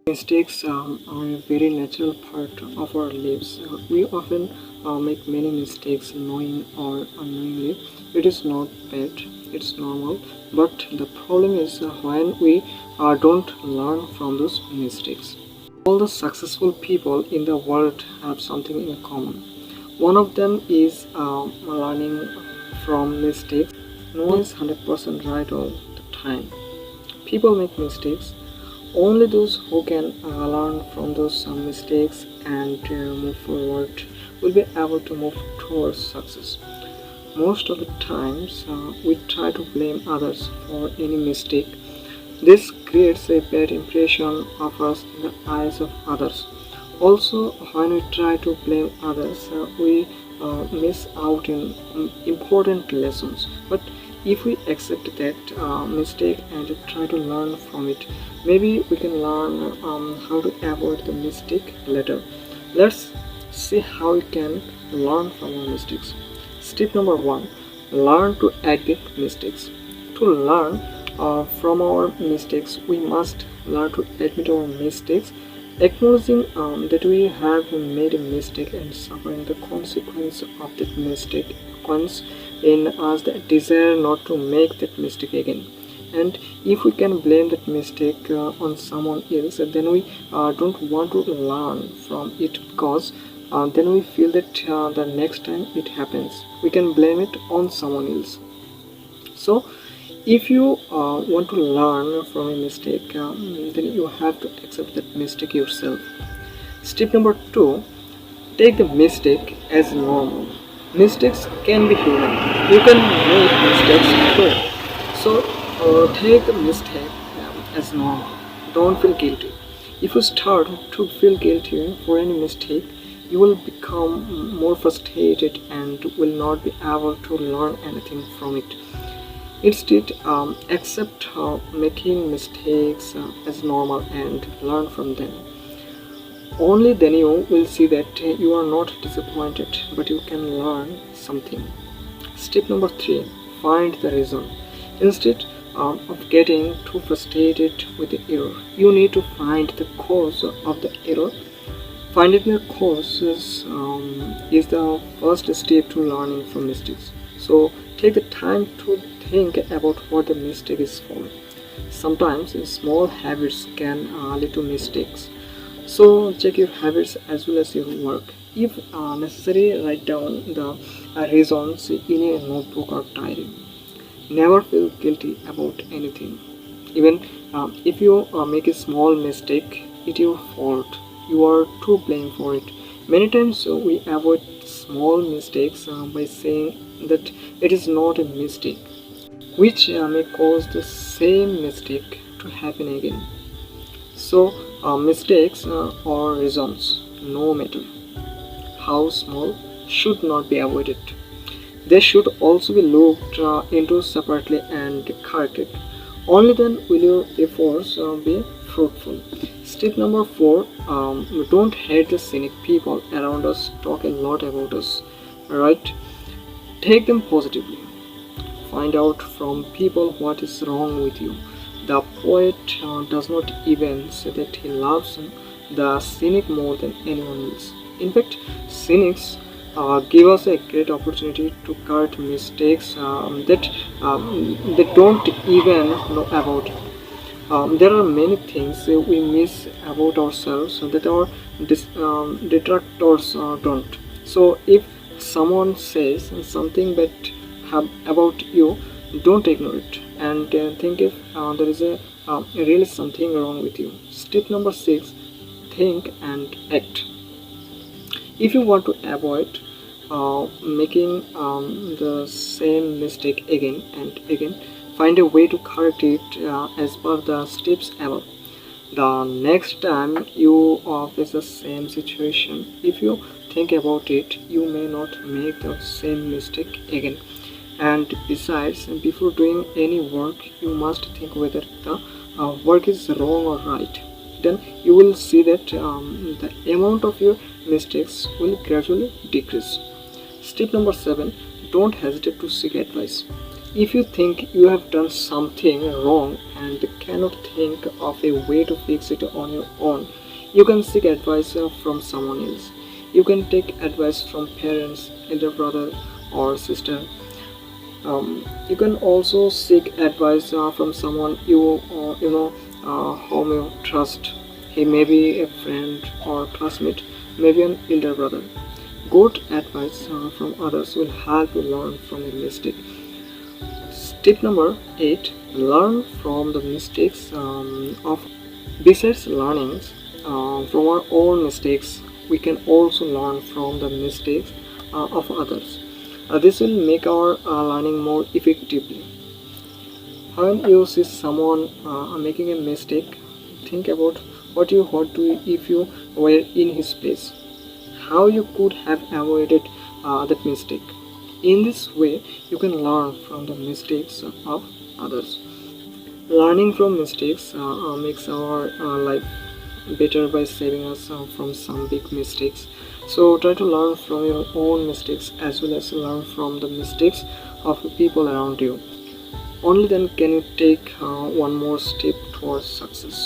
Mistakes are a very natural part of our lives. We often make many mistakes, knowing or unknowingly. It is not bad, it's normal. But the problem is when we don't learn from those mistakes. All the successful people in the world have something in common. One of them is learning from mistakes. No one is 100% right all the time. People make mistakes. Only those who can learn from those mistakes and move forward will be able to move towards success. Most of the times, we try to blame others for any mistake. This creates a bad impression of us in the eyes of others. Also, when we try to blame others, we miss out in important lessons. But if we accept that mistake and try to learn from it, maybe we can learn how to avoid the mistake later. Let's see how we can learn from our mistakes. Step number one: learn to admit mistakes. To learn from our mistakes, we must learn to admit our mistakes. Acknowledging that we have made a mistake and suffering the consequence of that mistake comes in us the desire not to make that mistake again. And if we can blame that mistake on someone else, then we don't want to learn from it, because then we feel that the next time it happens, we can blame it on someone else. So if you want to learn from a mistake, then you have to accept that mistake yourself. Step number two: take the mistake as normal. Mistakes can be human. You can make mistakes too. So take the mistake as normal. Don't feel guilty. If you start to feel guilty for any mistake, you will become more frustrated and will not be able to learn anything from it. Instead, accept making mistakes as normal and learn from them. Only then you will see that you are not disappointed, but you can learn something. Step number three: find the reason. Instead of getting too frustrated with the error, you need to find the cause of the error. Finding the causes is the first step to learning from mistakes. So take the time to think about what the mistake is for. Sometimes small habits can lead to mistakes. So check your habits as well as your work. If necessary, write down the reasons in a notebook or diary. Never feel guilty about anything. Even if you make a small mistake, it's your fault. You are to blame for it. Many times we avoid small mistakes by saying that it is not a mistake, which may cause the same mistake to happen again. So, mistakes or reasons, no matter how small, should not be avoided. They should also be looked into separately and corrected. Only then will your efforts be fruitful. Step number four: don't hate the cynic people around us. Talk a lot about us, right? Take them positively. Find out from people what is wrong with you. The poet does not even say that he loves the cynic more than anyone else. In fact, cynics give us a great opportunity to correct mistakes that they don't even know about. There are many things we miss about ourselves that our detractors don't. So, if someone says something bad about you, don't ignore it and think if there is really something wrong with you. Step number six: think and act. If you want to avoid making the same mistake again and again, find a way to correct it as per the steps above. The next time you face the same situation, if you think about it, you may not make the same mistake again. And besides, before doing any work, you must think whether the work is wrong or right. Then you will see that the amount of your mistakes will gradually decrease. Step number seven: don't hesitate to seek advice. If you think you have done something wrong and cannot think of a way to fix it on your own, you can seek advice from someone else. You can take advice from parents, elder brother or sister. You can also seek advice from someone whom you trust. He may be a friend or classmate, maybe an elder brother. Good advice from others will help you learn from your mistake. Tip number 8: learn from the mistakes of. Besides learnings from our own mistakes, we can also learn from the mistakes of others. This will make our learning more effectively. When you see someone making a mistake, think about what you would do if you were in his place, how you could have avoided that mistake. In this way, you can learn from the mistakes of others. Learning from mistakes makes our life better by saving us from some big mistakes. So try to learn from your own mistakes as well as learn from the mistakes of people around you. Only then can you take one more step towards success.